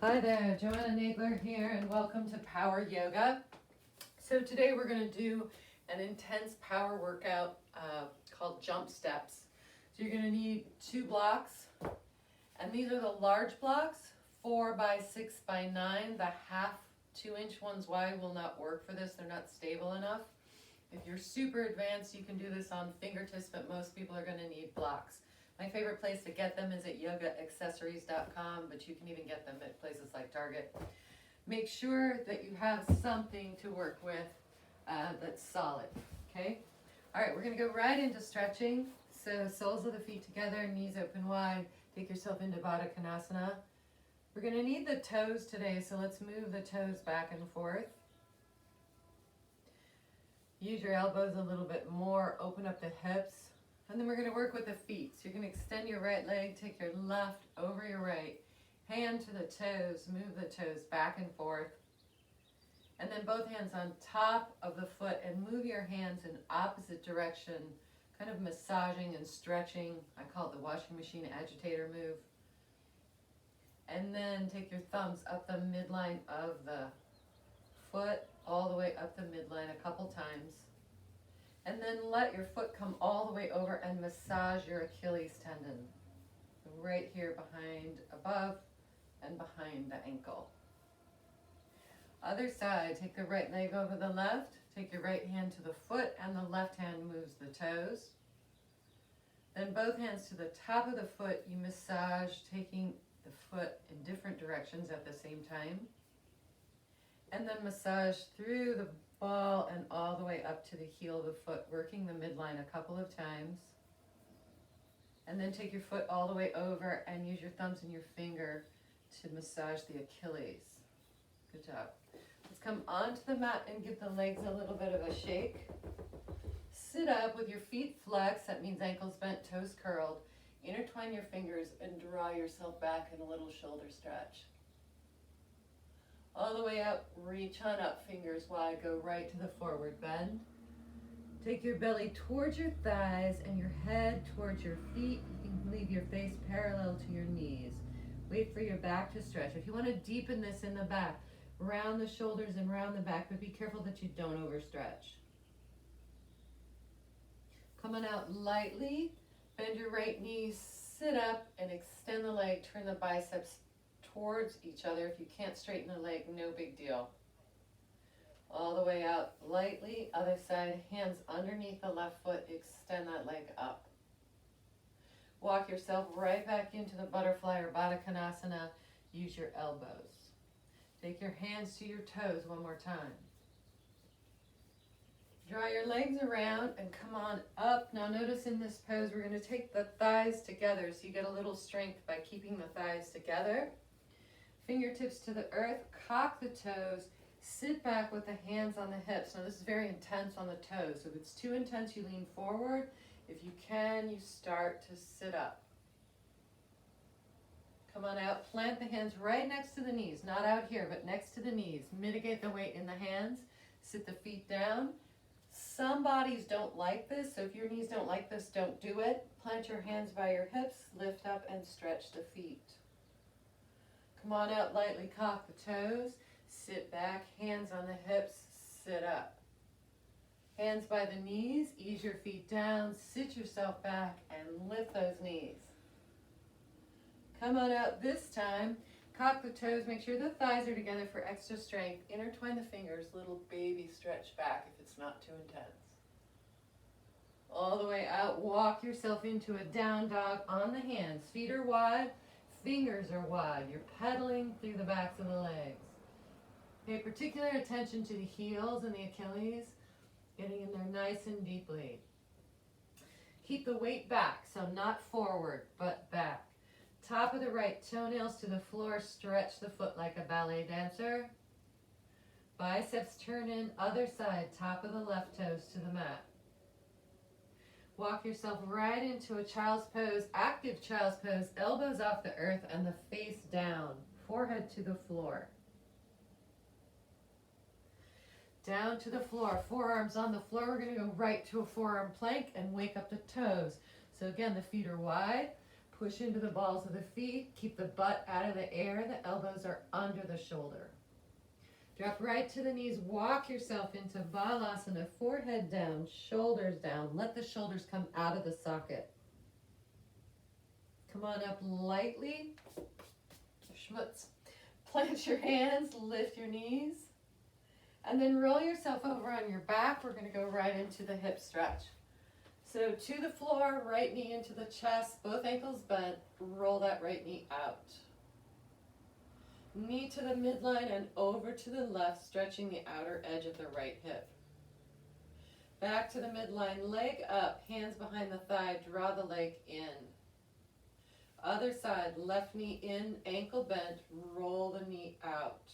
Hi there, Joanna Nagler here, and welcome to Power Yoga. So today we're going to do an intense power workout called jump steps. So you're going to need 2 blocks, and these are the large blocks, 4 by 6 by 9. The half 2-inch ones wide will not work for this. They're not stable enough. If you're super advanced, you can do this on fingertips, but most people are going to need blocks. My favorite place to get them is at yogaaccessories.com, but you can even get them at places like Target. Make sure that you have something to work with that's solid, okay? All right, we're gonna go right into stretching. So soles of the feet together, knees open wide. Take yourself into Baddha Konasana. We're gonna need the toes today, so let's move the toes back and forth. Use your elbows a little bit more, open up the hips. And then we're going to work with the feet. So you're going to extend your right leg, take your left over your right, hand to the toes, move the toes back and forth. And then both hands on top of the foot and move your hands in opposite direction, kind of massaging and stretching. I call it the washing machine agitator move. And then take your thumbs up the midline of the foot, all the way up the midline a couple times. And then let your foot come all the way over and massage your Achilles tendon. Right here behind, above, and behind the ankle. Other side, take the right leg over the left, take your right hand to the foot, and the left hand moves the toes. Then both hands to the top of the foot, you massage, taking the foot in different directions at the same time. And then massage through the ball and all the way up to the heel of the foot, working the midline a couple of times. And then take your foot all the way over and use your thumbs and your finger to massage the Achilles. Good job. Let's come onto the mat and give the legs a little bit of a shake. Sit up with your feet flexed, that means ankles bent, toes curled. Intertwine your fingers and draw yourself back in a little shoulder stretch. All the way up, reach on up, fingers wide, go right to the forward bend. Take your belly towards your thighs and your head towards your feet. You can leave your face parallel to your knees. Wait for your back to stretch. If you want to deepen this in the back, round the shoulders and round the back, but be careful that you don't overstretch. Coming out lightly, bend your right knee, sit up and extend the leg, turn the biceps towards each other. If you can't straighten the leg, no big deal. All the way out lightly, other side, hands underneath the left foot, extend that leg up. Walk yourself right back into the butterfly or Baddha Konasana. Use your elbows. Take your hands to your toes one more time. Draw your legs around and come on up. Now notice in this pose, we're going to take the thighs together so you get a little strength by keeping the thighs together. Fingertips to the earth, cock the toes, sit back with the hands on the hips. Now this is very intense on the toes, so if it's too intense, you lean forward. If you can, you start to sit up. Come on out, plant the hands right next to the knees, not out here, but next to the knees. Mitigate the weight in the hands, sit the feet down. Some bodies don't like this, so if your knees don't like this, don't do it. Plant your hands by your hips, lift up and stretch the feet. Come on out, lightly cock the toes, sit back, hands on the hips, sit up. Hands by the knees, ease your feet down, sit yourself back and lift those knees. Come on out this time, cock the toes, make sure the thighs are together for extra strength. Intertwine the fingers, little baby stretch back if it's not too intense. All the way out, walk yourself into a down dog on the hands. Feet are wide. Fingers are wide. You're pedaling through the backs of the legs. Pay particular attention to the heels and the Achilles, getting in there nice and deeply. Keep the weight back, so not forward, but back. Top of the right toenails to the floor, stretch the foot like a ballet dancer. Biceps turn in, other side, top of the left toes to the mat. Walk yourself right into a child's pose, active child's pose, elbows off the earth and the face down, forehead to the floor. Down to the floor, forearms on the floor. We're going to go right to a forearm plank and wake up the toes. So again, the feet are wide, Push into the balls of the feet. Keep the butt out of the air. The elbows are under the shoulder. Drop right to the knees. Walk yourself into Balasana. Forehead down, shoulders down. Let the shoulders come out of the socket. Come on up lightly. Schmutz. Plant your hands. Lift your knees. And then roll yourself over on your back. We're going to go right into the hip stretch. So to the floor, right knee into the chest, both ankles bent. Roll that right knee out. Knee to the midline and over to the left, stretching the outer edge of the right hip. Back to the midline, leg up, hands behind the thigh, draw the leg in. Other side, left knee in, ankle bent, roll the knee out.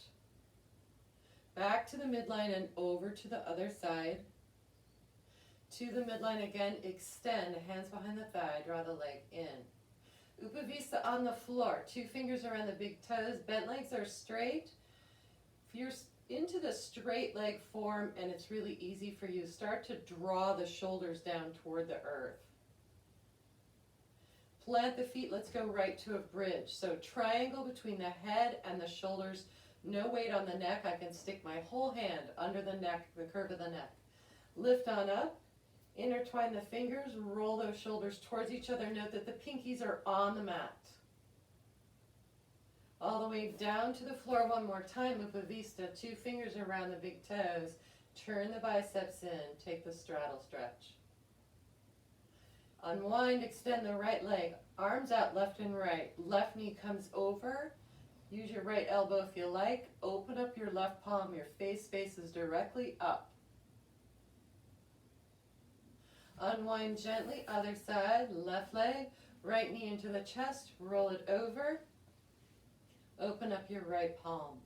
Back to the midline and over to the other side. To the midline again, extend, hands behind the thigh, draw the leg in. Upavista on the floor, 2 fingers around the big toes, bent legs are straight. If you're into the straight leg form and it's really easy for you, start to draw the shoulders down toward the earth. Plant the feet, let's go right to a bridge. So triangle between the head and the shoulders, no weight on the neck. I can stick my whole hand under the neck, the curve of the neck. Lift on up. Intertwine the fingers, roll those shoulders towards each other. Note that the pinkies are on the mat. All the way down to the floor one more time. Upavista, 2 fingers around the big toes. Turn the biceps in. Take the straddle stretch. Unwind, extend the right leg. Arms out left and right. Left knee comes over. Use your right elbow if you like. Open up your left palm. Your face faces directly up. Unwind gently, other side, left leg, right knee into the chest, roll it over. Open up your right palm.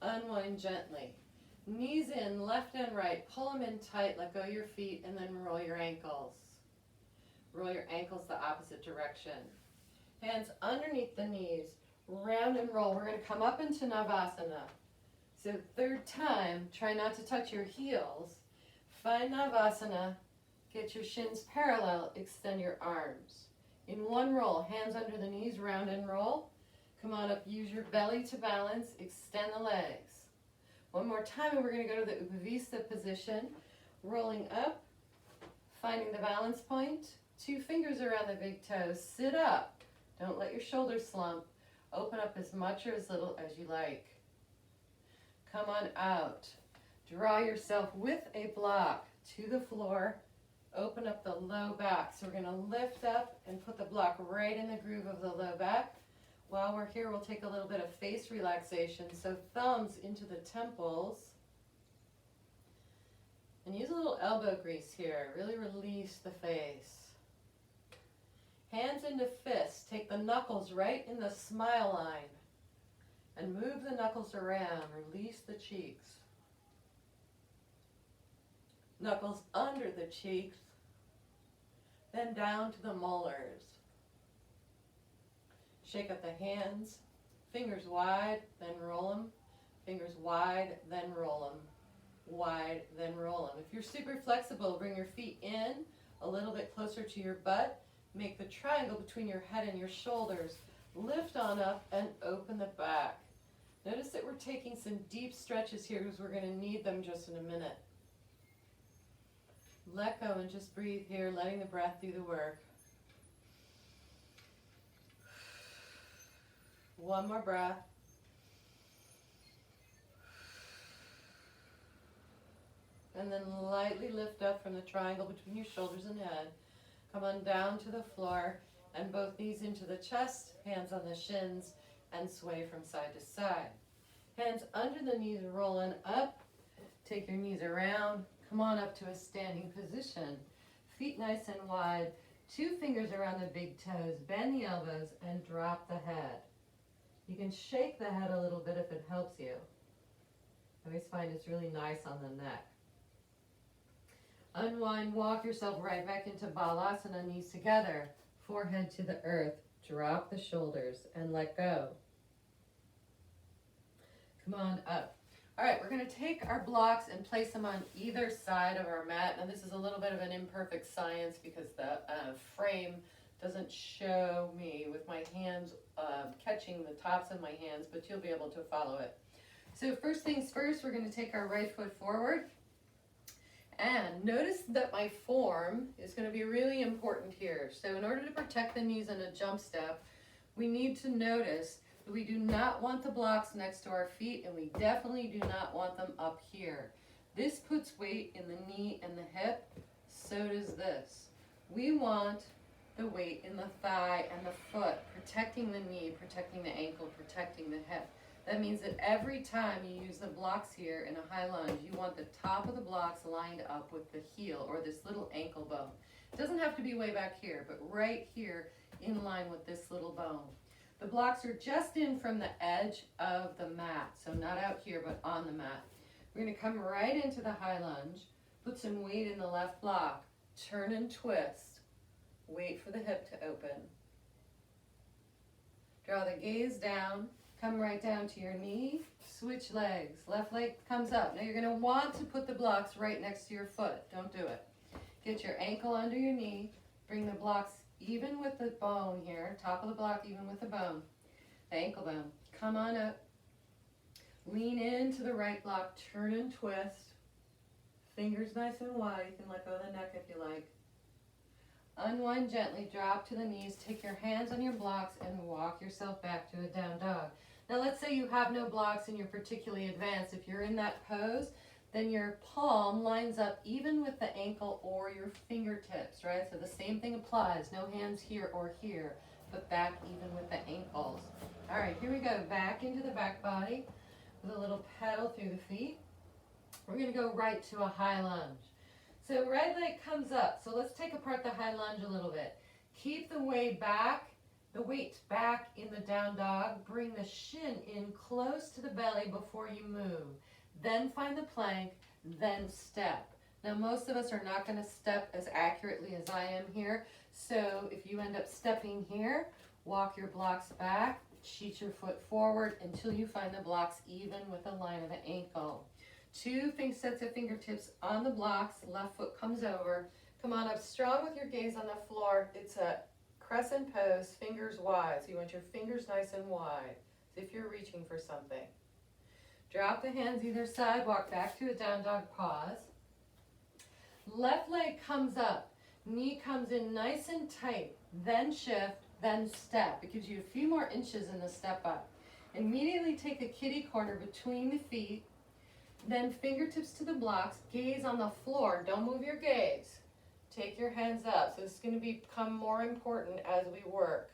Unwind gently. Knees in, left and right, pull them in tight, let go your feet, and then roll your ankles. Roll your ankles the opposite direction. Hands underneath the knees, round and roll. We're going to come up into Navasana. So 3rd time, try not to touch your heels. Find Navasana, get your shins parallel, extend your arms. In one roll, hands under the knees, round and roll. Come on up, use your belly to balance, extend the legs. One more time, and we're going to go to the Upavista position. Rolling up, finding the balance point. 2 fingers around the big toes, sit up. Don't let your shoulders slump. Open up as much or as little as you like. Come on out. Draw yourself with a block to the floor. Open up the low back. So we're going to lift up and put the block right in the groove of the low back. While we're here, we'll take a little bit of face relaxation. So thumbs into the temples. And use a little elbow grease here. Really release the face. Hands into fists. Take the knuckles right in the smile line. And move the knuckles around. Release the cheeks. Knuckles under the cheeks, then down to the molars. Shake up the hands, fingers wide, then roll them. Fingers wide, then roll them. Wide, then roll them. If you're super flexible, bring your feet in a little bit closer to your butt. Make the triangle between your head and your shoulders. Lift on up and open the back. Notice that we're taking some deep stretches here because we're going to need them just in a minute. Let go and just breathe here, letting the breath do the work. One more breath. And then lightly lift up from the triangle between your shoulders and head. Come on down to the floor and both knees into the chest, hands on the shins, and sway from side to side. Hands under the knees, rolling up. Take your knees around. Come on up to a standing position. Feet nice and wide. 2 fingers around the big toes. Bend the elbows and drop the head. You can shake the head a little bit if it helps you. I always find it's really nice on the neck. Unwind, walk yourself right back into Balasana, knees together. Forehead to the earth. Drop the shoulders and let go. Come on up. All right, we're going to take our blocks and place them on either side of our mat. Now this is a little bit of an imperfect science because the frame doesn't show me with my hands catching the tops of my hands, but you'll be able to follow it. So first things first, we're going to take our right foot forward. And notice that my form is going to be really important here. So in order to protect the knees in a jump step, we need to notice that we do not want the blocks next to our feet, and we definitely do not want them up here. This puts weight in the knee and the hip, so does this. We want the weight in the thigh and the foot, protecting the knee, protecting the ankle, protecting the hip. That means that every time you use the blocks here in a high lunge, you want the top of the blocks lined up with the heel or this little ankle bone. It doesn't have to be way back here, but right here in line with this little bone. The blocks are just in from the edge of the mat, so not out here, but on the mat. We're going to come right into the high lunge, put some weight in the left block, turn and twist, wait for the hip to open. Draw the gaze down, come right down to your knee, switch legs, left leg comes up. Now you're going to want to put the blocks right next to your foot. Don't do it. Get your ankle under your knee, bring the blocks even with the bone here, top of the block even with the bone, the ankle bone. Come on up, lean into the right block, turn and twist, fingers nice and wide. You can let go of the neck if you like. Unwind gently, drop to the knees, take your hands on your blocks and walk yourself back to a down dog. Now let's say you have no blocks and you're particularly advanced. If you're in that pose, then your palm lines up even with the ankle or your fingertips, right? So the same thing applies. No hands here or here, but back even with the ankles. All right, here we go. Back into the back body with a little pedal through the feet. We're going to go right to a high lunge. So right leg comes up. So let's take apart the high lunge a little bit. Keep the weight back in the down dog. Bring the shin in close to the belly before you move. Then find the plank, then step. Now most of us are not going to step as accurately as I am here. So if you end up stepping here, walk your blocks back, sheet your foot forward until you find the blocks even with the line of the ankle. Two sets of fingertips on the blocks, left foot comes over. Come on up strong with your gaze on the floor. It's a crescent pose, fingers wide. So you want your fingers nice and wide, as if you're reaching for something. Drop the hands either side, walk back to a down dog, pause. Left leg comes up, knee comes in nice and tight, then shift, then step. It gives you a few more inches in the step up. Immediately take a kitty corner between the feet, then fingertips to the blocks, gaze on the floor, don't move your gaze. Take your hands up, so this is going to become more important as we work.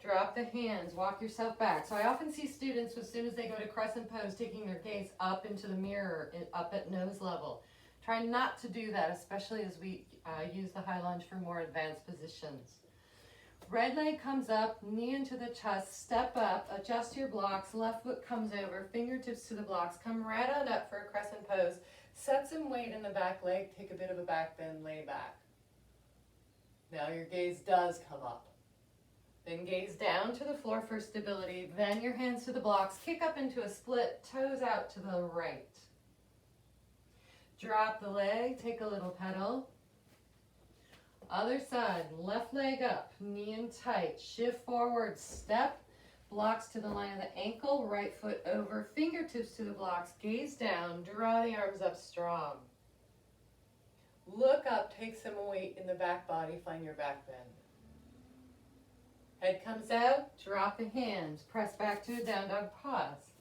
Drop the hands, walk yourself back. So I often see students, as soon as they go to crescent pose, taking their gaze up into the mirror, up at nose level. Try not to do that, especially as we use the high lunge for more advanced positions. Right leg comes up, knee into the chest, step up, adjust your blocks, left foot comes over, fingertips to the blocks, come right on up for a crescent pose. Set some weight in the back leg, take a bit of a back bend, lay back. Now your gaze does come up. Then gaze down to the floor for stability, then your hands to the blocks, kick up into a split, toes out to the right. Drop the leg, take a little pedal. Other side, left leg up, knee in tight, shift forward, step, blocks to the line of the ankle, right foot over, fingertips to the blocks, gaze down, draw the arms up strong. Look up, take some weight in the back body, find your back bend. Head comes out, drop the hands, press back to a down dog, pause.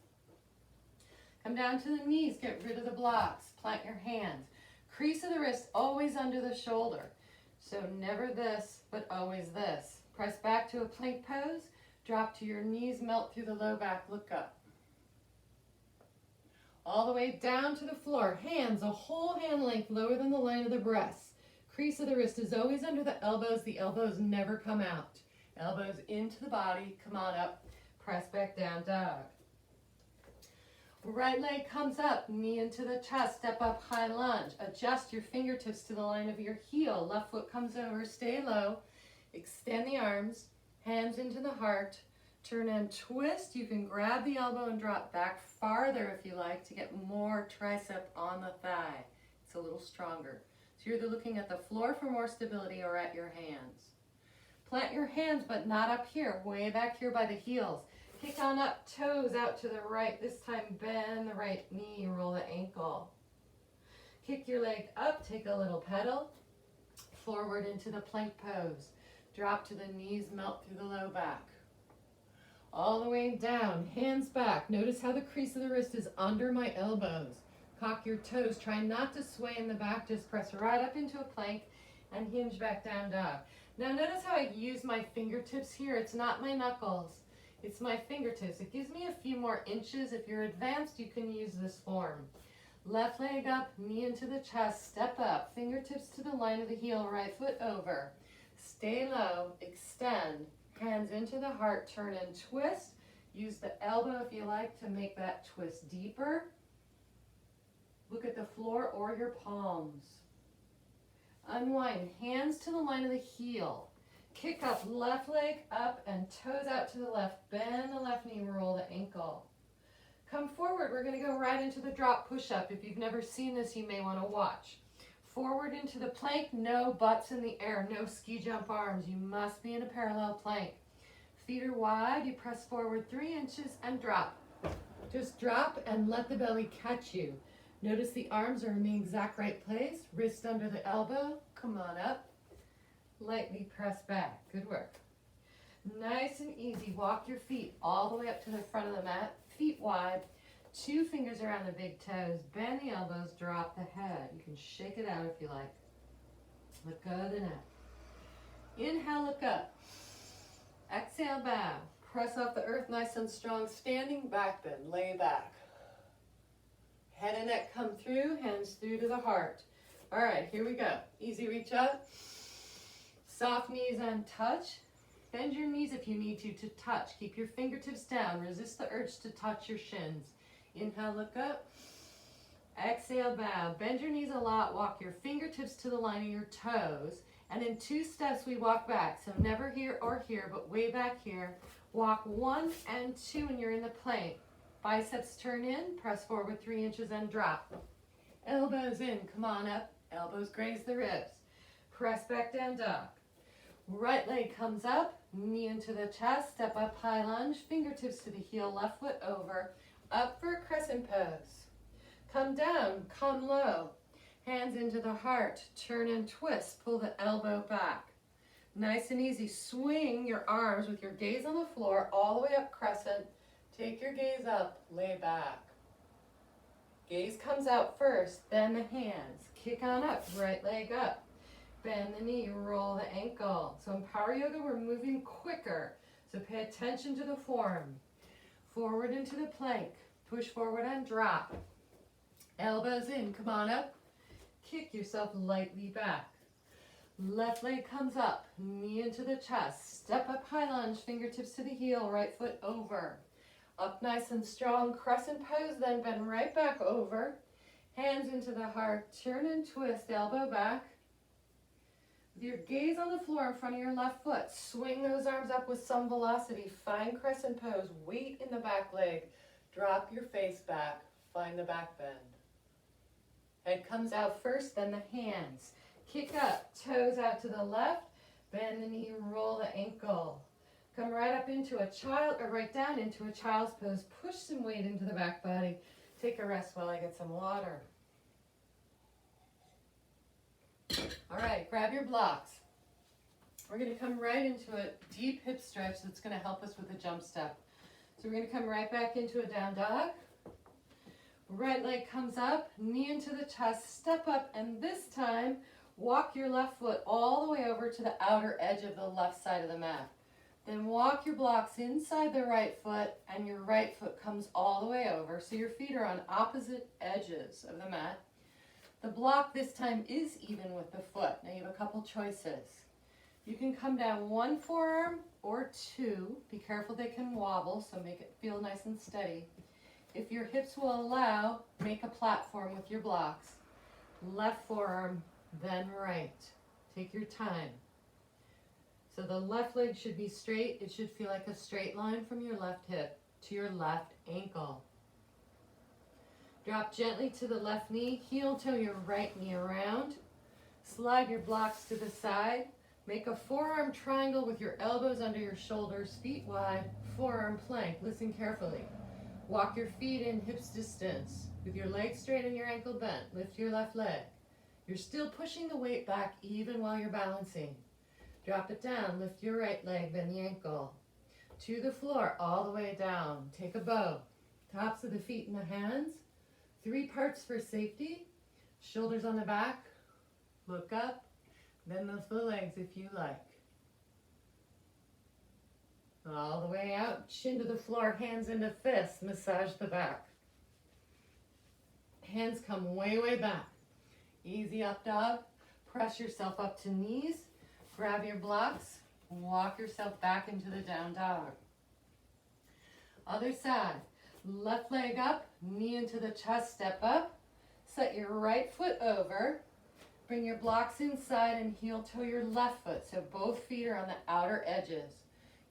Come down to the knees, get rid of the blocks, plant your hands. Crease of the wrist always under the shoulder. So never this, but always this. Press back to a plank pose, drop to your knees, melt through the low back, look up. All the way down to the floor, hands a whole hand length lower than the line of the breast. Crease of the wrist is always under the elbows never come out. Elbows into the body, come on up, press back down, dog. Right leg comes up, knee into the chest, step up, high lunge. Adjust your fingertips to the line of your heel. Left foot comes over, stay low. Extend the arms, hands into the heart. Turn and twist. You can grab the elbow and drop back farther if you like to get more tricep on the thigh. It's a little stronger. So you're either looking at the floor for more stability or at your hands. Plant your hands, but not up here, way back here by the heels. Kick on up, toes out to the right. This time bend the right knee, roll the ankle. Kick your leg up, take a little pedal. Forward into the plank pose. Drop to the knees, melt through the low back. All the way down, hands back. Notice how the crease of the wrist is under my elbows. Cock your toes. Try not to sway in the back. Just press right up into a plank and hinge back down dog. Now notice how I use my fingertips here. It's not my knuckles. It's my fingertips. It gives me a few more inches. If you're advanced, you can use this form. Left leg up, knee into the chest, step up, fingertips to the line of the heel, right foot over. Stay low, extend, hands into the heart, turn and twist. Use the elbow if you like to make that twist deeper. Look at the floor or your palms. Unwind, hands to the line of the heel. Kick up, left leg up and toes out to the left. Bend the left knee, roll the ankle. Come forward, we're gonna go right into the drop push-up. If you've never seen this, you may wanna watch. Forward into the plank, no butts in the air, no ski jump arms. You must be in a parallel plank. Feet are wide, you press forward 3 inches and drop. Just drop and let the belly catch you. Notice the arms are in the exact right place. Wrist under the elbow, come on up. Lightly press back, good work. Nice and easy, walk your feet all the way up to the front of the mat, feet wide, 2 fingers around the big toes, bend the elbows, drop the head. You can shake it out if you like. Let go of the neck. Inhale, look up. Exhale, bow. Press off the earth nice and strong, standing back bend, lay back. Head and neck come through, hands through to the heart. All right, here we go. Easy reach up. Soft knees untouched. Bend your knees if you need to touch. Keep your fingertips down. Resist the urge to touch your shins. Inhale, look up. Exhale, bow. Bend your knees a lot. Walk your fingertips to the line of your toes. And in 2 steps, we walk back. So never here or here, but way back here. Walk 1 and 2 and you're in the plank. Biceps turn in. Press forward 3 inches and drop. Elbows in. Come on up. Elbows graze the ribs. Press back down, dog. Right leg comes up, knee into the chest, step up, high lunge, fingertips to the heel, left foot over, up for a crescent pose. Come down, come low, hands into the heart, turn and twist, pull the elbow back. Nice and easy, swing your arms with your gaze on the floor, all the way up crescent, take your gaze up, lay back. Gaze comes out first, then the hands, kick on up, right leg up. Bend the knee, roll the ankle. So in Power Yoga, we're moving quicker. So pay attention to the form. Forward into the plank. Push forward and drop. Elbows in, come on up. Kick yourself lightly back. Left leg comes up, knee into the chest. Step up, high lunge, fingertips to the heel, right foot over. Up nice and strong, crescent pose, then bend right back over. Hands into the heart, turn and twist, elbow back. With your gaze on the floor in front of your left foot, swing those arms up with some velocity. Find crescent pose, weight in the back leg. Drop your face back, find the back bend. Head comes out first, then the hands. Kick up, toes out to the left, bend the knee, roll the ankle. Come right up into a child, or right down into a child's pose. Push some weight into the back body. Take a rest while I get some water. All right, grab your blocks. We're going to come right into a deep hip stretch that's going to help us with a jump step. So we're going to come right back into a down dog. Right leg comes up, knee into the chest, step up, and this time walk your left foot all the way over to the outer edge of the left side of the mat. Then walk your blocks inside the right foot, and your right foot comes all the way over. So your feet are on opposite edges of the mat. The block this time is even with the foot. Now you have a couple choices. You can come down 1 forearm or 2. Be careful they can wobble, so make it feel nice and steady. If your hips will allow, make a platform with your blocks. Left forearm, then right. Take your time. So the left leg should be straight. It should feel like a straight line from your left hip to your left ankle. Drop gently to the left knee, heel toe your right knee around. Slide your blocks to the side. Make a forearm triangle with your elbows under your shoulders, feet wide, forearm plank. Listen carefully. Walk your feet in hips distance. With your legs straight and your ankle bent, lift your left leg. You're still pushing the weight back even while you're balancing. Drop it down, lift your right leg, bend the ankle. To the floor, all the way down. Take a bow. Tops of the feet in the hands. 3 parts for safety. Shoulders on the back. Look up. Then lift the legs if you like. All the way out, chin to the floor, hands into fists. Massage the back. Hands come way, way back. Easy up dog. Press yourself up to knees. Grab your blocks. Walk yourself back into the down dog. Other side. Left leg up, knee into the chest, step up. Set your right foot over. Bring your blocks inside and heel toe your left foot, so both feet are on the outer edges.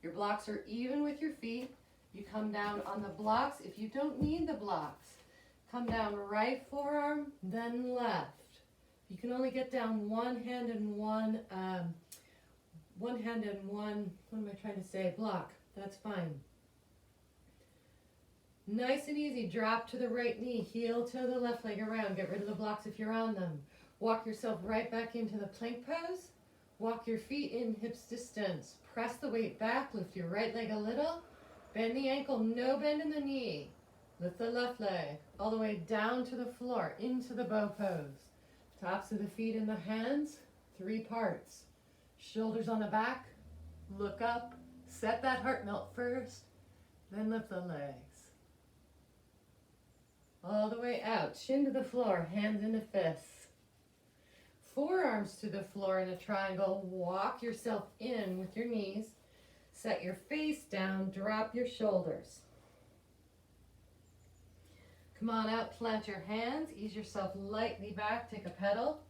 Your blocks are even with your feet. You come down on the blocks. If you don't need the blocks, come down right forearm, then left. You can only get down one hand and one what am I trying to say, block. That's fine. Nice and easy, drop to the right knee, heel to the left leg around. Get rid of the blocks if you're on them. Walk yourself right back into the plank pose. Walk your feet in hips distance. Press the weight back, lift your right leg a little. Bend the ankle, no bend in the knee. Lift the left leg all the way down to the floor, into the bow pose. Tops of the feet in the hands, 3 parts. Shoulders on the back, look up, set that heart melt first, then lift the legs. All the way out, chin to the floor, hands into fists. Forearms to the floor in a triangle. Walk yourself in with your knees. Set your face down, drop your shoulders. Come on out, plant your hands, ease yourself lightly back, take a pedal.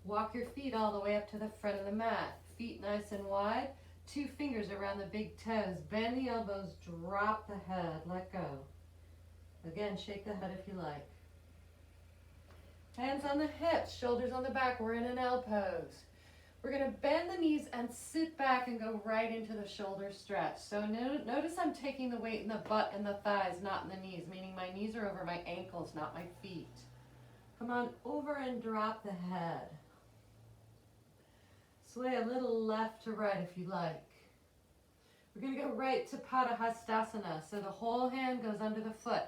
Walk your feet all the way up to the front of the mat. Feet nice and wide, 2 fingers around the big toes. Bend the elbows, drop the head, let go. Again, shake the head if you like. Hands on the hips, shoulders on the back. We're in an L pose. We're going to bend the knees and sit back and go right into the shoulder stretch. So notice I'm taking the weight in the butt and the thighs, not in the knees, meaning my knees are over my ankles, not my feet. Come on over and drop the head. Sway a little left to right if you like. We're going to go right to Padahastasana. So the whole hand goes under the foot.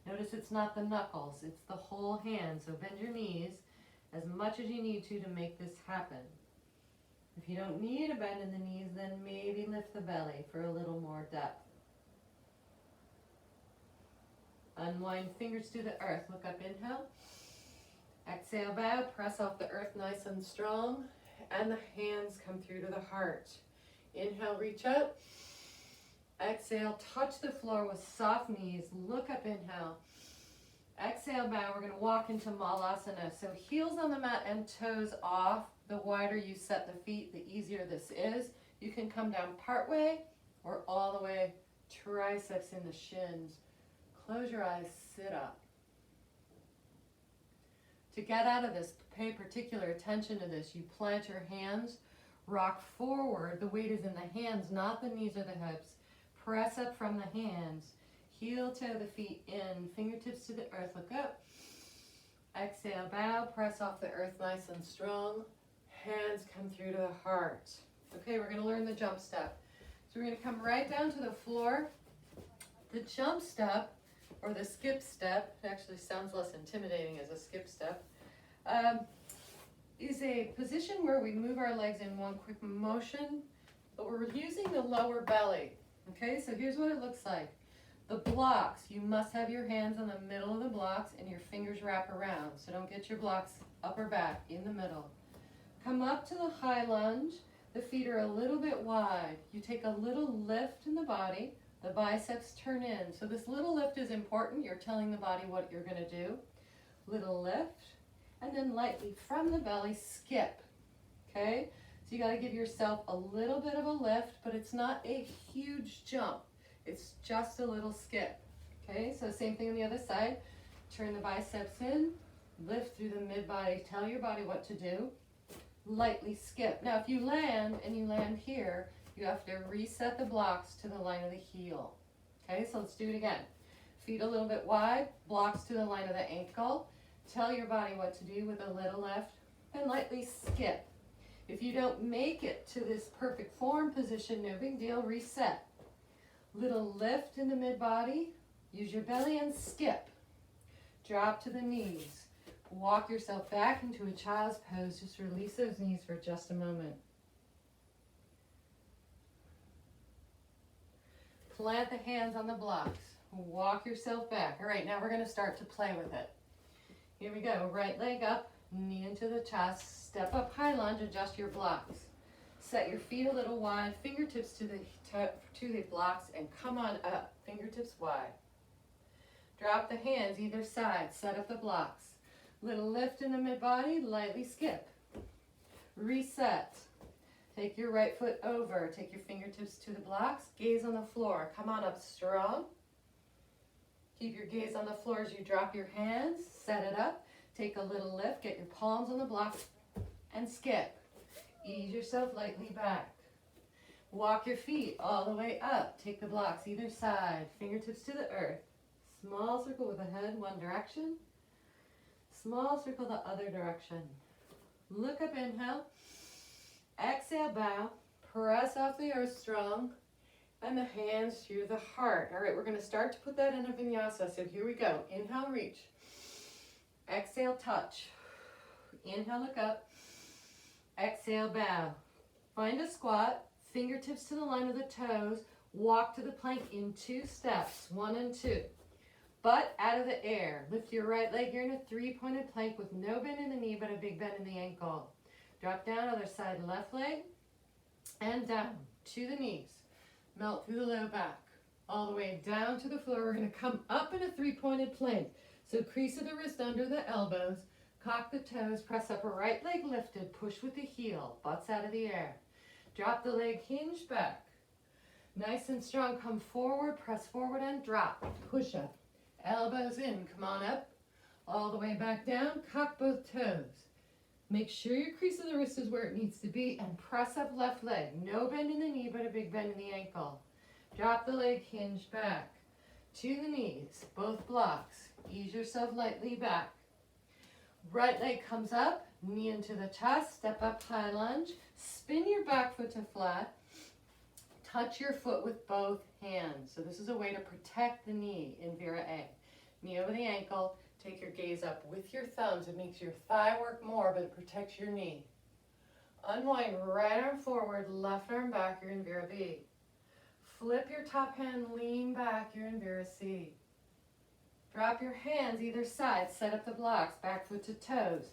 Notice it's not the knuckles, it's the whole hand. So bend your knees as much as you need to make this happen. If you don't need a bend in the knees, then maybe lift the belly for a little more depth. Unwind fingers to the earth. Look up, inhale. Exhale, bow. Press off the earth nice and strong. And the hands come through to the heart. Inhale, reach up. Exhale, touch the floor with soft knees. Look up, inhale. Exhale, bow. We're going to walk into Malasana. So heels on the mat and toes off. The wider you set the feet, the easier this is. You can come down part way or all the way, triceps in the shins. Close your eyes, sit up. To get out of this, pay particular attention to this. You plant your hands, rock forward. The weight is in the hands, not the knees or the hips. Press up from the hands. Heel toe the feet in, fingertips to the earth, look up. Exhale, bow, press off the earth nice and strong. Hands come through to the heart. Okay, we're going to learn the jump step. So we're going to come right down to the floor. The jump step, or the skip step, it actually sounds less intimidating as a skip step, is a position where we move our legs in one quick motion, but we're using the lower belly. Okay, so here's what it looks like. The blocks, you must have your hands on the middle of the blocks and your fingers wrap around. So don't get your blocks up or back, in the middle. Come up to the high lunge. The feet are a little bit wide. You take a little lift in the body. The biceps turn in. So this little lift is important. You're telling the body what you're going to do. Little lift. And then lightly from the belly, skip. Okay? So you got to give yourself a little bit of a lift, but it's not a huge jump. It's just a little skip. Okay, so same thing on the other side. Turn the biceps in, lift through the mid-body. Tell your body what to do. Lightly skip. Now, if you land and you land here, you have to reset the blocks to the line of the heel. Okay, so let's do it again. Feet a little bit wide, blocks to the line of the ankle. Tell your body what to do with a little lift and lightly skip. If you don't make it to this perfect form position, no big deal, reset. Little lift in the mid-body, use your belly and skip. Drop to the knees. Walk yourself back into a child's pose. Just release those knees for just a moment. Plant the hands on the blocks. Walk yourself back. All right, now we're going to start to play with it. Here we go. Right leg up, knee into the chest. Step up, high lunge, adjust your blocks. Set your feet a little wide, fingertips to the blocks, and come on up, fingertips wide. Drop the hands either side, set up the blocks. Little lift in the mid-body, lightly skip. Reset. Take your right foot over, take your fingertips to the blocks, gaze on the floor. Come on up strong. Keep your gaze on the floor as you drop your hands, set it up. Take a little lift, get your palms on the blocks, and skip. Ease yourself lightly back. Walk your feet all the way up. Take the blocks either side, fingertips to the earth. Small circle with the head one direction. Small circle the other direction. Look up, inhale. Exhale, bow. Press off the earth strong. And the hands through the heart. All right, we're going to start to put that in a vinyasa. So here we go. Inhale, reach. Exhale, touch. Inhale, look up. Exhale, bow. Find a squat. Fingertips to the line of the toes. Walk to the plank in 2 steps. 1 and 2. Butt out of the air. Lift your right leg. You're in a 3-pointed plank with no bend in the knee, but a big bend in the ankle. Drop down, other side, left leg. And down to the knees. Melt through the low back. All the way down to the floor. We're going to come up in a 3-pointed plank. So crease of the wrist under the elbows. Cock the toes. Press up a right leg lifted. Push with the heel. Butts out of the air. Drop the leg, hinge back. Nice and strong. Come forward. Press forward and drop. Push up. Elbows in. Come on up. All the way back down. Cock both toes. Make sure your crease of the wrist is where it needs to be and press up left leg. No bend in the knee, but a big bend in the ankle. Drop the leg, hinge back. To the knees, both blocks. Ease yourself lightly back. Right leg comes up, knee into the chest, step up, high lunge. Spin your back foot to flat. Touch your foot with both hands. So this is a way to protect the knee in Vera A. Knee over the ankle. Take your gaze up with your thumbs. It makes your thigh work more, but it protects your knee. Unwind, right arm forward, left arm back, you're in Vera B. Flip your top hand, lean back, you're in Vera C. Drop your hands either side, set up the blocks, back foot to toes.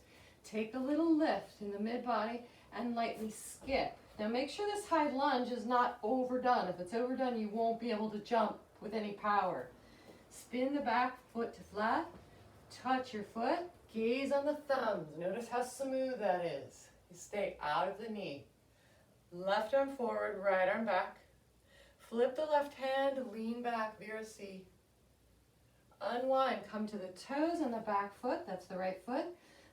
Take a little lift in the mid-body and lightly skip. Now make sure this high lunge is not overdone. If it's overdone, you won't be able to jump with any power. Spin the back foot to flat. Touch your foot, gaze on the thumbs. Notice how smooth that is. You stay out of the knee. Left arm forward, right arm back. Flip the left hand, lean back, Vera C. Unwind, come to the toes on the back foot, that's the right foot.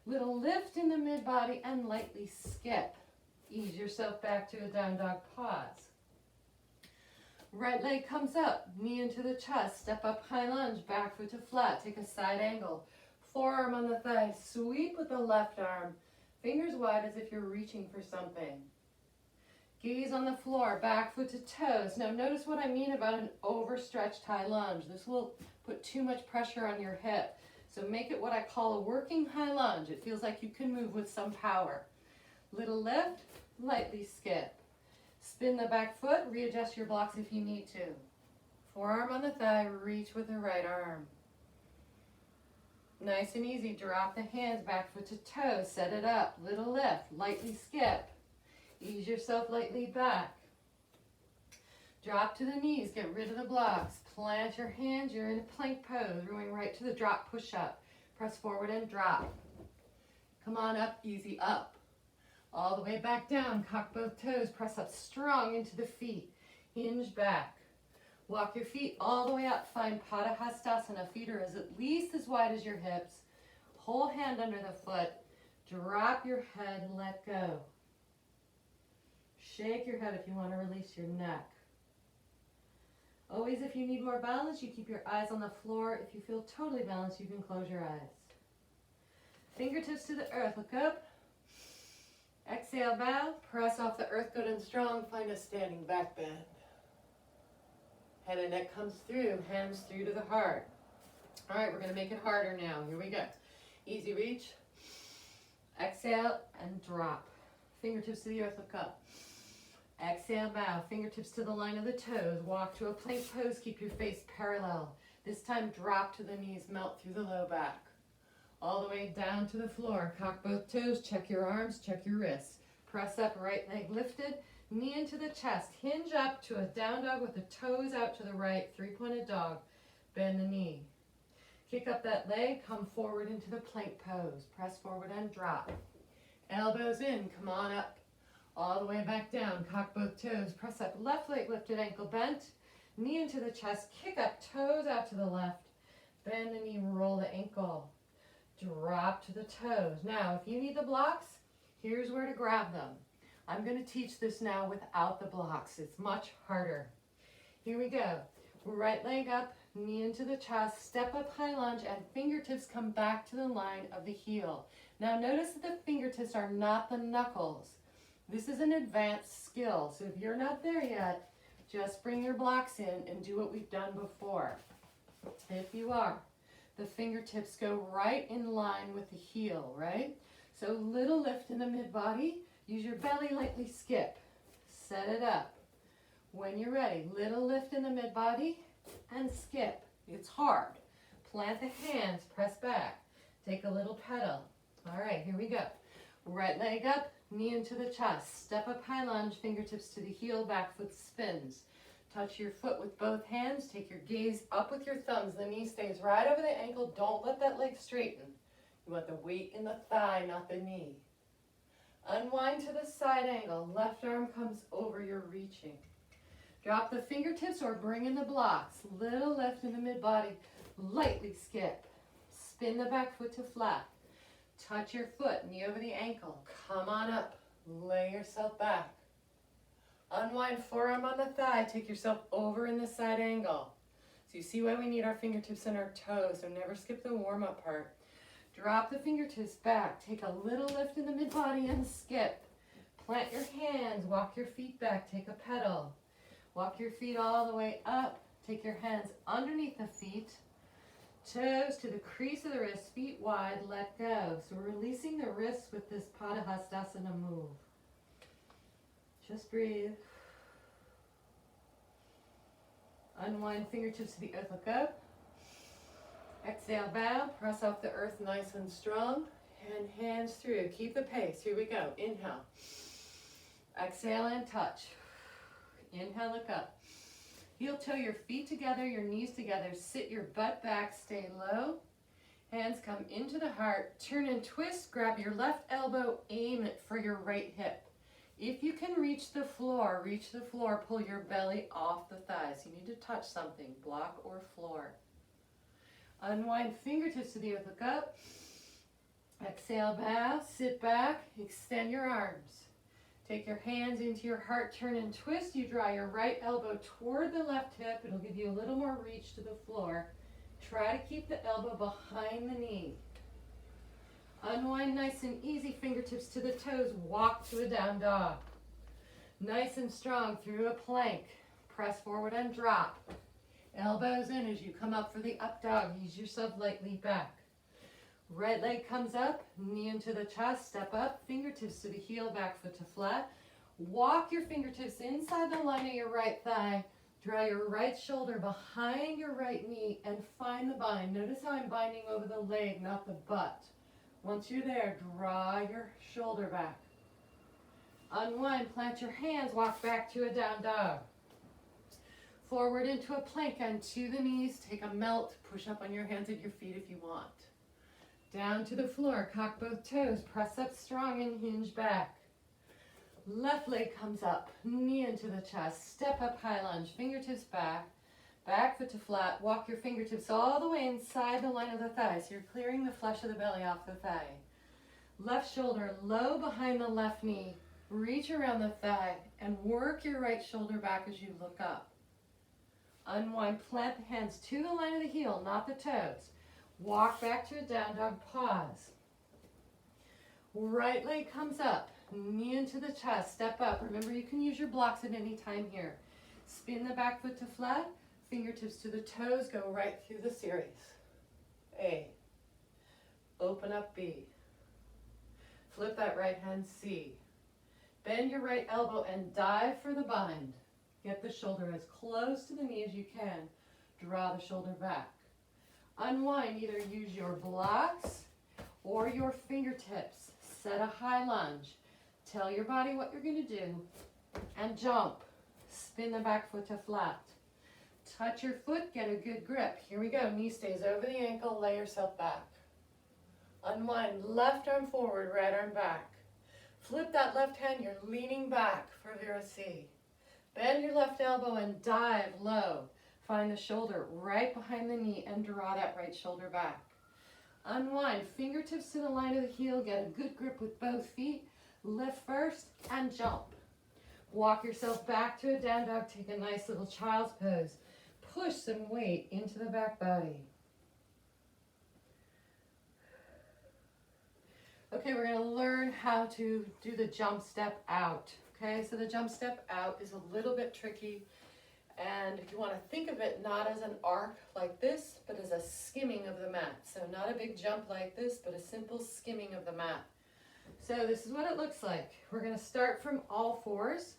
Little lift in the mid-body and lightly skip. Ease yourself back to a down dog pause. Right leg comes up, knee into the chest, step up, high lunge, back foot to flat, take a side angle. Forearm on the thigh, sweep with the left arm. Fingers wide as if you're reaching for something. Gaze on the floor, back foot to toes. Now notice what I mean about an overstretched high lunge. This will put too much pressure on your hip. So make it what I call a working high lunge. It feels like you can move with some power. Little lift, lightly skip. Spin the back foot, readjust your blocks if you need to. Forearm on the thigh, reach with the right arm. Nice and easy, drop the hands, back foot to toe, set it up, little lift, lightly skip. Ease yourself lightly back. Drop to the knees, get rid of the blocks. Plant your hands, you're in a plank pose, going right to the drop, push up. Press forward and drop. Come on up, easy up. All the way back down, cock both toes, press up strong into the feet, hinge back. Walk your feet all the way up, find Padahastasana. Feet are at least as wide as your hips. Whole hand under the foot, drop your head, let go. Shake your head if you want to release your neck. Always, if you need more balance, you keep your eyes on the floor. If you feel totally balanced, you can close your eyes. Fingertips to the earth, look up. Exhale, bow, press off the earth, good and strong, find a standing back bend. Head and neck comes through, hands through to the heart. All right, we're gonna make it harder now. Here we go. Easy reach. Exhale and drop. Fingertips to the earth, look up. Exhale, bow, fingertips to the line of the toes. Walk to a plank pose, keep your face parallel. This time drop to the knees, melt through the low back. All the way down to the floor. Cock both toes, check your arms, check your wrists. Press up, right leg lifted, knee into the chest. Hinge up to a down dog with the toes out to the right, three-pointed dog. Bend the knee. Kick up that leg, come forward into the plank pose. Press forward and drop. Elbows in, come on up. All the way back down, cock both toes. Press up, left leg lifted, ankle bent. Knee into the chest, kick up, toes out to the left. Bend the knee, roll the ankle. Drop to the toes. Now, if you need the blocks, here's where to grab them. I'm going to teach this now without the blocks. It's much harder. Here we go. Right leg up, knee into the chest, step up high lunge, and fingertips come back to the line of the heel. Now, notice that the fingertips are not the knuckles. This is an advanced skill, so if you're not there yet, just bring your blocks in and do what we've done before. If you are, the fingertips go right in line with the heel, right? So little lift in the mid-body. Use your belly, lightly skip. Set it up. When you're ready, little lift in the mid-body and skip. It's hard. Plant the hands, press back. Take a little pedal. All right, here we go. Right leg up, knee into the chest. Step up high lunge, fingertips to the heel, back foot spins. Touch your foot with both hands. Take your gaze up with your thumbs. The knee stays right over the ankle. Don't let that leg straighten. You want the weight in the thigh, not the knee. Unwind to the side angle. Left arm comes over, you're reaching. Drop the fingertips or bring in the blocks. Little lift in the mid-body. Lightly skip. Spin the back foot to flat. Touch your foot, knee over the ankle. Come on up. Lay yourself back. Unwind, forearm on the thigh. Take yourself over in the side angle. So you see why we need our fingertips and our toes, so never skip the warm-up part. Drop the fingertips back. Take a little lift in the mid-body and skip. Plant your hands. Walk your feet back. Take a pedal. Walk your feet all the way up. Take your hands underneath the feet. Toes to the crease of the wrist. Feet wide. Let go. So we're releasing the wrists with this Padahastasana move. Just breathe. Unwind fingertips to the earth, look up. Exhale, bow, press off the earth nice and strong. And hands through, keep the pace. Here we go, inhale. Exhale and touch. Inhale, look up. Heel toe your feet together, your knees together. Sit your butt back, stay low. Hands come into the heart. Turn and twist, grab your left elbow, aim it for your right hip. If you can reach the floor, pull your belly off the thighs. You need to touch something, block or floor. Unwind fingertips to the earth, look up. Exhale, bow, sit back, extend your arms. Take your hands into your heart, turn and twist. You draw your right elbow toward the left hip. It'll give you a little more reach to the floor. Try to keep the elbow behind the knee. Unwind nice and easy, fingertips to the toes. Walk to a down dog. Nice and strong through a plank. Press forward and drop. Elbows in as you come up for the up dog. Ease yourself lightly back. Right leg comes up, knee into the chest, step up, fingertips to the heel, back foot to flat. Walk your fingertips inside the line of your right thigh. Draw your right shoulder behind your right knee and find the bind. Notice how I'm binding over the leg, not the butt. Once you're there, draw your shoulder back. Unwind, plant your hands, walk back to a down dog. Forward into a plank and to the knees, take a melt, push up on your hands and your feet if you want. Down to the floor, cock both toes, press up strong and hinge back. Left leg comes up, knee into the chest, step up, high lunge, fingertips back, back foot to flat, walk your fingertips all the way inside the line of the thigh, so you're clearing the flesh of the belly off the thigh. Left shoulder low behind the left knee, reach around the thigh, and work your right shoulder back as you look up. Unwind, plant the hands to the line of the heel, not the toes. Walk back to a down dog, pause. Right leg comes up, knee into the chest, step up. Remember, you can use your blocks at any time here. Spin the back foot to flat, fingertips to the toes, go right through the series. A. Open up, B. Flip that right hand, C. Bend your right elbow and dive for the bind. Get the shoulder as close to the knee as you can. Draw the shoulder back. Unwind, either use your blocks or your fingertips. Set a high lunge. Tell your body what you're going to do. And jump. Spin the back foot to flat. Touch your foot, get a good grip. Here we go. Knee stays over the ankle, lay yourself back. Unwind, left arm forward, right arm back. Flip that left hand, you're leaning back for Vera C. Bend your left elbow and dive low. Find the shoulder right behind the knee and draw that right shoulder back. Unwind, fingertips to the line of the heel, get a good grip with both feet. Lift first and jump. Walk yourself back to a down dog, take a nice little child's pose. Push some weight into the back body. Okay, we're going to learn how to do the jump step out. Okay, so the jump step out is a little bit tricky, and you want to think of it not as an arc like this, but as a skimming of the mat. So not a big jump like this, but a simple skimming of the mat. So this is what it looks like. We're going to start from all fours.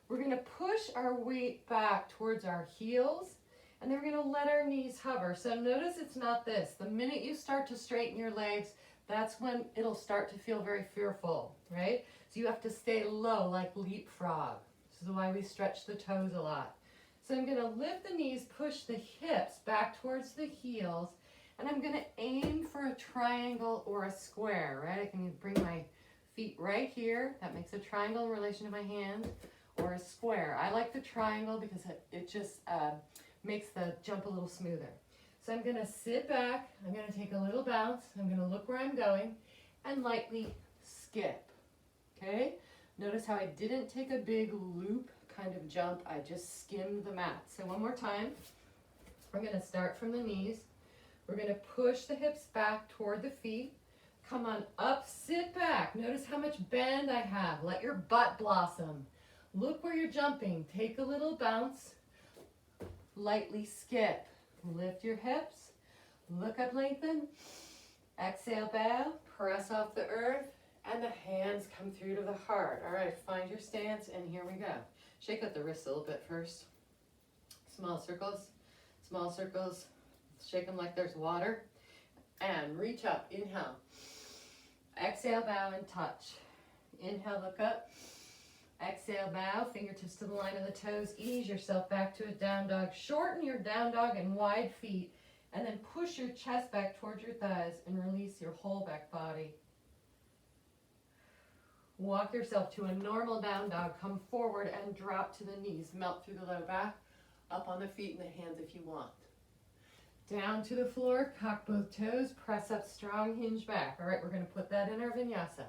We're going to push our weight back towards our heels, and then we're going to let our knees hover. So notice it's not this. The minute you start to straighten your legs, that's when it'll start to feel very fearful, right? So you have to stay low like leapfrog. This is why we stretch the toes a lot. So I'm going to lift the knees, push the hips back towards the heels, and I'm going to aim for a triangle or a square, right? I can bring my feet right here. That makes a triangle in relation to my hand, or a square. I like the triangle because it just makes the jump a little smoother. So I'm going to sit back, I'm going to take a little bounce, I'm going to look where I'm going, and lightly skip, okay? Notice how I didn't take a big loop kind of jump, I just skimmed the mat. So one more time, we're going to start from the knees, we're going to push the hips back toward the feet, come on up, sit back, notice how much bend I have, let your butt blossom. Look where you're jumping, take a little bounce, lightly skip. Lift your hips, look up, lengthen, exhale, bow, press off the earth, and the hands come through to the heart. All right, find your stance, and here we go. Shake out the wrists a little bit first. Small circles, shake them like there's water, and reach up, inhale. Exhale, bow, and touch. Inhale, look up. Exhale, bow, fingertips to the line of the toes. Ease yourself back to a down dog. Shorten your down dog and wide feet, and then push your chest back towards your thighs and release your whole back body. Walk yourself to a normal down dog. Come forward and drop to the knees. Melt through the low back, up on the feet and the hands if you want. Down to the floor, cock both toes, press up strong, hinge back. All right, we're going to put that in our vinyasa.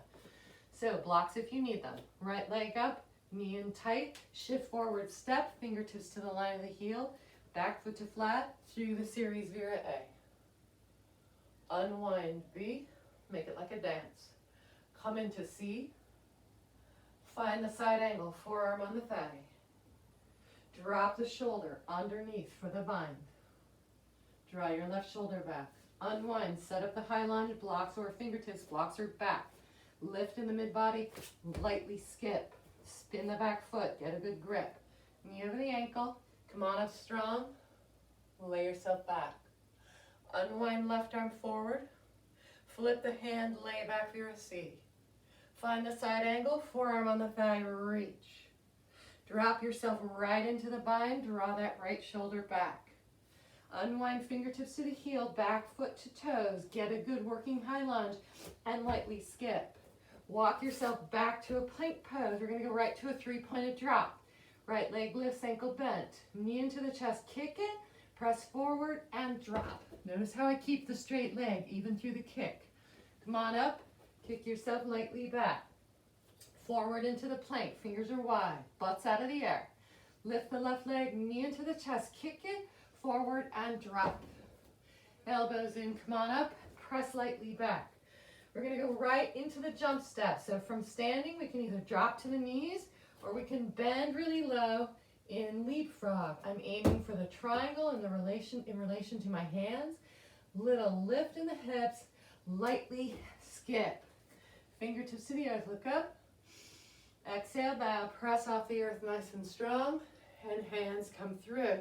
So blocks if you need them. Right leg up, knee in tight, shift forward step, fingertips to the line of the heel, back foot to flat, through the series Vera A. Unwind B, make it like a dance. Come into C, find the side angle, forearm on the thigh. Drop the shoulder underneath for the bind. Draw your left shoulder back. Unwind, set up the high lunge, blocks or fingertips, blocks or back. Lift in the mid-body, lightly skip. Spin the back foot, get a good grip. Knee over the ankle, come on up strong. Lay yourself back. Unwind left arm forward. Flip the hand, lay back for your C. Find the side angle, forearm on the thigh, reach. Drop yourself right into the bind, draw that right shoulder back. Unwind fingertips to the heel, back foot to toes. Get a good working high lunge and lightly skip. Walk yourself back to a plank pose. We're going to go right to a three-pointed drop. Right leg lifts, ankle bent. Knee into the chest, kick it, press forward, and drop. Notice how I keep the straight leg even through the kick. Come on up, kick yourself lightly back. Forward into the plank, fingers are wide, butts out of the air. Lift the left leg, knee into the chest, kick it, forward, and drop. Elbows in, come on up, press lightly back. We're going to go right into the jump step. So from standing, we can either drop to the knees or we can bend really low in leapfrog. I'm aiming for the triangle in relation to my hands. Little lift in the hips, lightly skip. Fingertips to the earth, look up. Exhale, bow, press off the earth nice and strong, and hands come through.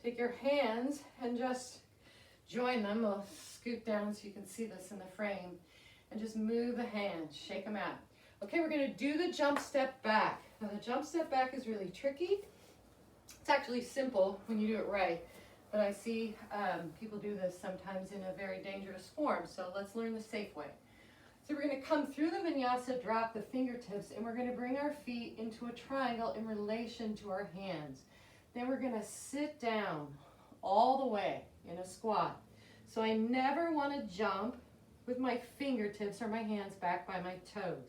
Take your hands and just join them. We'll scoot down so you can see this in the frame. And just move the hands, shake them out. Okay, we're going to do the jump step back. Now the jump step back is really tricky. It's actually simple when you do it right, but I see people do this sometimes in a very dangerous form, so let's learn the safe way. So we're going to come through the vinyasa, drop the fingertips, and we're going to bring our feet into a triangle in relation to our hands. Then we're going to sit down all the way in a squat. So I never want to jump with my fingertips or my hands back by my toes.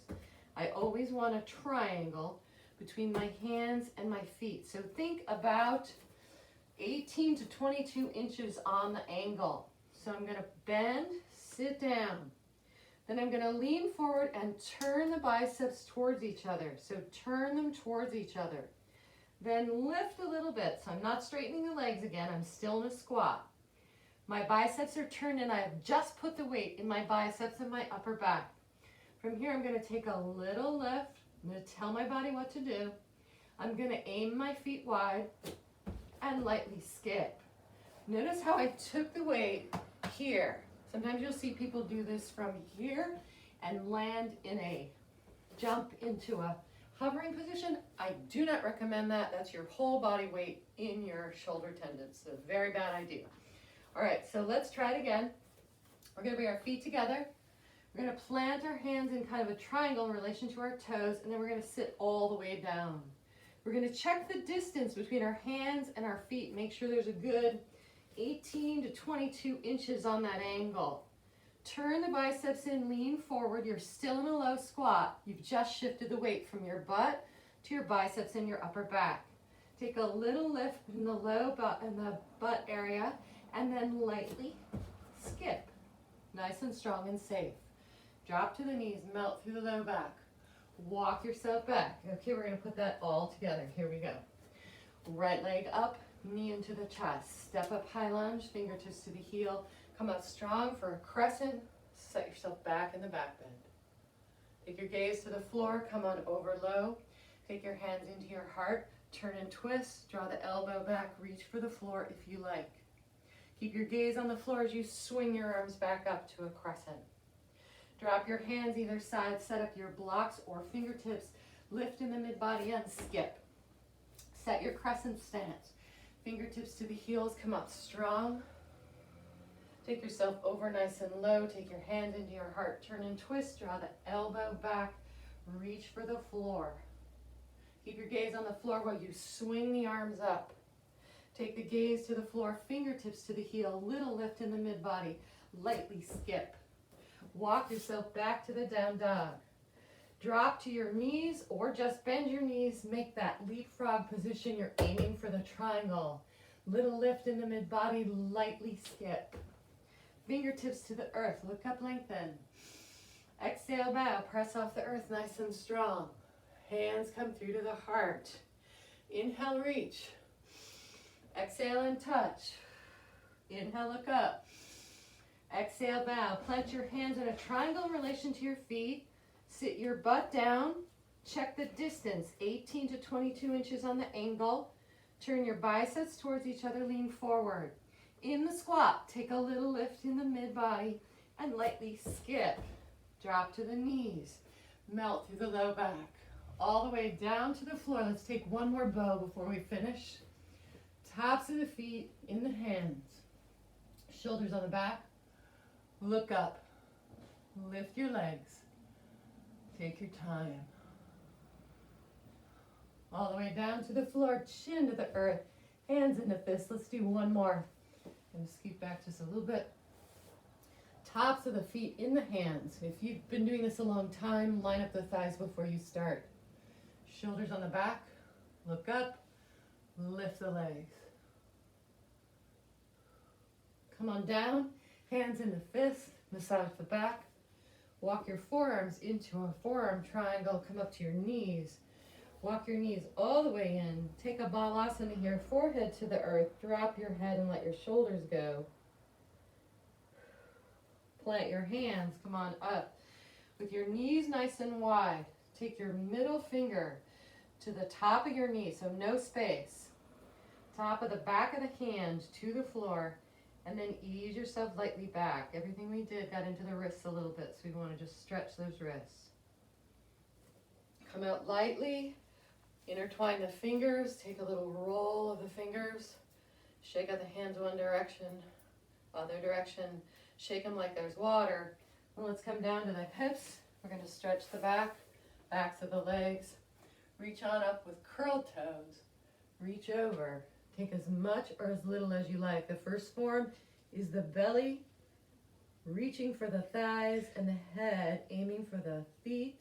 I always want a triangle between my hands and my feet. So think about 18 to 22 inches on the angle. So I'm going to bend, sit down. Then I'm going to lean forward and turn the biceps towards each other. So turn them towards each other. Then lift a little bit. So I'm not straightening the legs again. I'm still in a squat. My biceps are turned and I have just put the weight in my biceps and my upper back. From here, I'm going to take a little lift. I'm going to tell my body what to do. I'm going to aim my feet wide and lightly skip. Notice how I took the weight here. Sometimes you'll see people do this from here and land in a jump into a hovering position. I do not recommend that. That's your whole body weight in your shoulder tendons. So very bad idea. All right, so let's try it again. We're going to bring our feet together. We're going to plant our hands in kind of a triangle in relation to our toes, and then we're going to sit all the way down. We're going to check the distance between our hands and our feet. Make sure there's a good 18 to 22 inches on that angle. Turn the biceps in, lean forward. You're still in a low squat. You've just shifted the weight from your butt to your biceps and your upper back. Take a little lift in the low butt and the butt area, and then lightly skip. Nice and strong and safe. Drop to the knees, melt through the low back. Walk yourself back. Okay, we're going to put that all together. Here we go. Right leg up, knee into the chest. Step up, high lunge, fingertips to the heel. Come up strong for a crescent. Set yourself back in the back bend. Take your gaze to the floor. Come on over low. Take your hands into your heart. Turn and twist. Draw the elbow back. Reach for the floor if you like. Keep your gaze on the floor as you swing your arms back up to a crescent. Drop your hands either side, set up your blocks or fingertips, lift in the mid-body and skip. Set your crescent stance. Fingertips to the heels, come up strong. Take yourself over nice and low, take your hand into your heart, turn and twist, draw the elbow back, reach for the floor. Keep your gaze on the floor while you swing the arms up. Take the gaze to the floor, fingertips to the heel, little lift in the mid-body, lightly skip. Walk yourself back to the down dog. Drop to your knees or just bend your knees. Make that leapfrog position. You're aiming for the triangle. Little lift in the mid-body, lightly skip. Fingertips to the earth. Look up, lengthen. Exhale, bow. Press off the earth nice and strong. Hands come through to the heart. Inhale, reach. Exhale and touch. Inhale, look up. Exhale, bow. Plant your hands in a triangle in relation to your feet. Sit your butt down. Check the distance, 18 to 22 inches on the angle. Turn your biceps towards each other, lean forward. In the squat, take a little lift in the mid-body and lightly skip. Drop to the knees. Melt through the low back. All the way down to the floor. Let's take one more bow before we finish. Tops of the feet in the hands. Shoulders on the back. Look up. Lift your legs. Take your time. All the way down to the floor, chin to the earth, hands into fists. Let's do one more. And scoot back just a little bit. Tops of the feet in the hands. If you've been doing this a long time, line up the thighs before you start. Shoulders on the back, look up, lift the legs. Come on down, hands into fists, massage the back. Walk your forearms into a forearm triangle, come up to your knees. Walk your knees all the way in. Take a balasana here, forehead to the earth. Drop your head and let your shoulders go. Plant your hands, come on up. With your knees nice and wide, take your middle finger to the top of your knee, so no space. Top of the back of the hand to the floor, and then ease yourself lightly back. Everything we did got into the wrists a little bit, so we want to just stretch those wrists. Come out lightly, intertwine the fingers, take a little roll of the fingers, shake out the hands one direction, other direction, shake them like there's water. And let's come down to the hips. We're going to stretch the backs of the legs. Reach on up with curled toes. Reach over. Take as much or as little as you like. The first form is the belly, reaching for the thighs, and the head, aiming for the feet.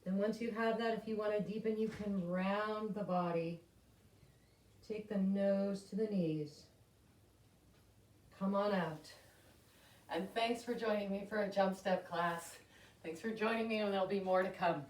Then once you have that, if you want to deepen, you can round the body. Take the nose to the knees. Come on out. And thanks for joining me for a jump step class. Thanks for joining me, and there'll be more to come.